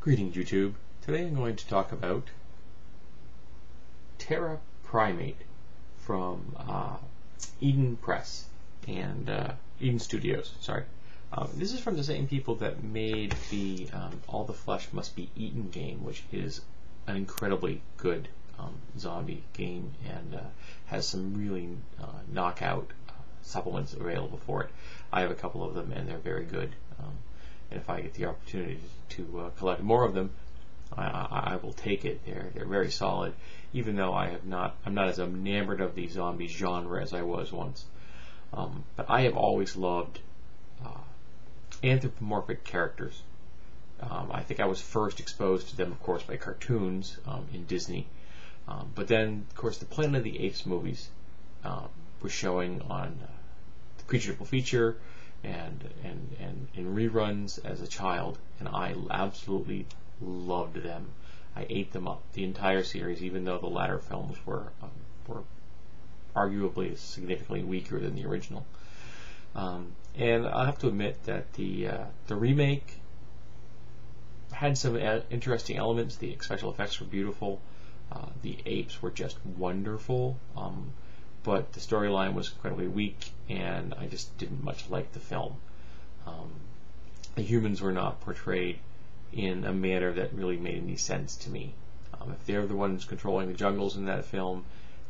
Greetings YouTube. Today I'm going to talk about Terra Primate from Eden Press and Eden Studios. Sorry. This is from the same people that made the All the Flesh Must Be Eaten game, which is an incredibly good zombie game and has some really knockout supplements available for it. I have a couple of them and they're very good. And if I get the opportunity to collect more of them, I will take it. They're very solid, even though I'm not as enamored of the zombie genre as I was once. But I have always loved anthropomorphic characters. I think I was first exposed to them, of course, by cartoons in Disney. But then, of course, the Planet of the Apes movies were showing on the Creature Triple Feature and in reruns as a child, and I absolutely loved them. I ate them up, the entire series, even though the latter films were arguably significantly weaker than the original. And I have to admit that the remake had some interesting elements. The special effects were beautiful. The apes were just wonderful. But the storyline was incredibly weak, and I just didn't much like the film. The humans were not portrayed in a manner that really made any sense to me. If they're the ones controlling the jungles in that film,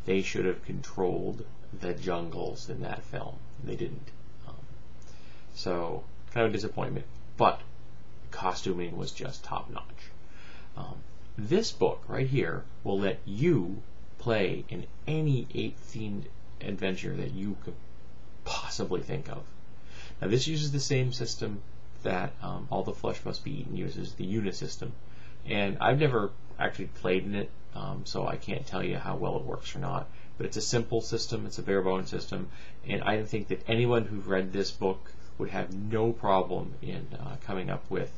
they should have controlled the jungles in that film. They didn't. So, kind of a disappointment. But costuming was just top-notch. This book right here will let you play in any ape-themed adventure that you could possibly think of. Now, this uses the same system that All the Flesh Must Be Eaten uses, the Unisystem. And I've never actually played in it, so I can't tell you how well it works or not. But it's a simple system, it's a bare-bones system, and I think that anyone who's read this book would have no problem in coming up with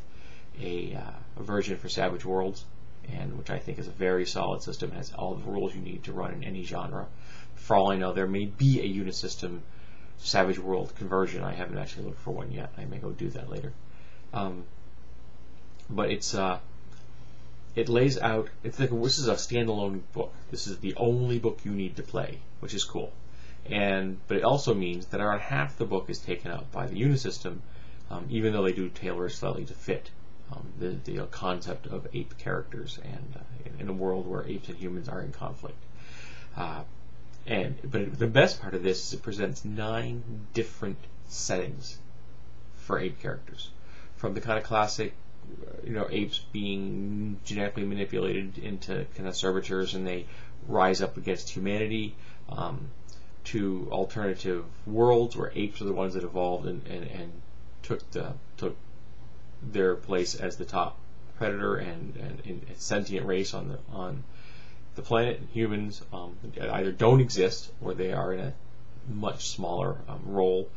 a version for Savage Worlds, and which I think is a very solid system. It has all the rules you need to run in any genre. For all I know, there may be a Unisystem Savage World conversion. I haven't actually looked for one yet. I may go do that later. But it lays out. It's like this is a standalone book. This is the only book you need to play, which is cool. But it also means that around half the book is taken up by the Unisystem, even though they do tailor it slightly to fit the concept of ape characters and in a world where apes and humans are in conflict. But the best part of this is it presents 9 different settings for ape characters, from the kind of classic, apes being genetically manipulated into kind of servitors and they rise up against humanity, to alternative worlds where apes are the ones that evolved and took their place as the top predator and sentient race on the planet. Humans either don't exist or they are in a much smaller role.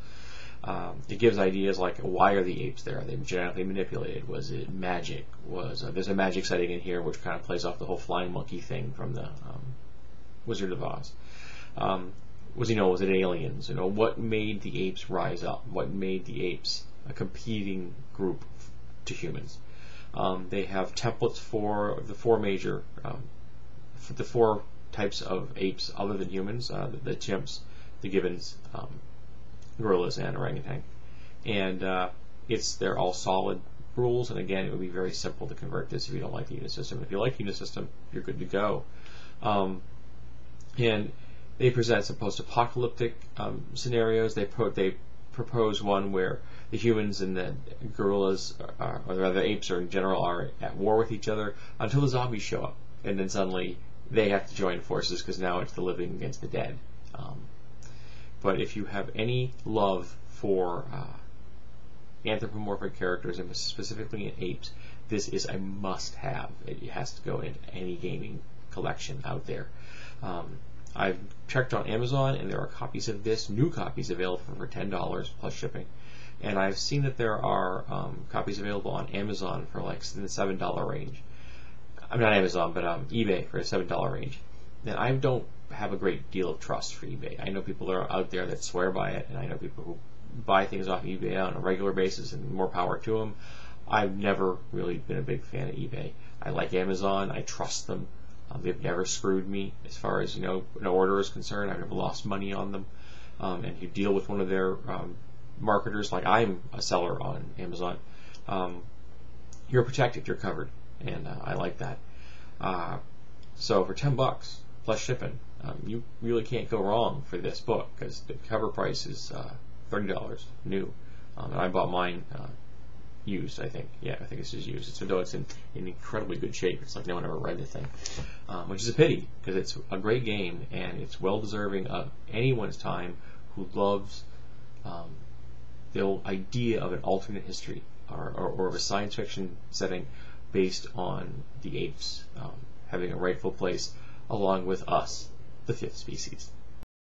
It gives ideas like, why are the apes there? Are they genetically manipulated? Was it magic? There's a magic setting in here which kind of plays off the whole flying monkey thing from the Wizard of Oz. Was it aliens? What made the apes rise up? What made the apes a competing group to humans? They have templates for the 4 major, the 4 types of apes other than humans: the chimps, the gibbons, gorillas, and orangutan. And they're all solid rules. And again, it would be very simple to convert this if you don't like the Unisystem. If you like Unisystem, you're good to go. And they present some post-apocalyptic scenarios. They propose one where the humans and the gorillas, or rather apes in general, are at war with each other until the zombies show up. And then suddenly they have to join forces because now it's the living against the dead. But if you have any love for anthropomorphic characters, and specifically in apes, this is a must-have. It has to go in any gaming collection out there. I've checked on Amazon, and there are copies of this, new copies available for $10 plus shipping. And I've seen that there are copies available on Amazon for like in the $7 range. I'm not Amazon, but eBay for a $7 range. And I don't have a great deal of trust for eBay. I know people that are out there that swear by it, and I know people who buy things off eBay on a regular basis, and more power to them. I've never really been a big fan of eBay. I like Amazon. I trust them. They've never screwed me as far as an order is concerned. I've never lost money on them. And you deal with one of their marketers, like I'm a seller on Amazon. You're protected. You're covered, and I like that. So for $10 plus shipping, you really can't go wrong for this book, because the cover price is $30 new, and I bought mine used. I think this is used. Though it's in incredibly good shape. It's like no one ever read the thing, which is a pity, because it's a great game and it's well deserving of anyone's time who loves the idea of an alternate history or of a science fiction setting based on the apes having a rightful place along with us, the fifth species.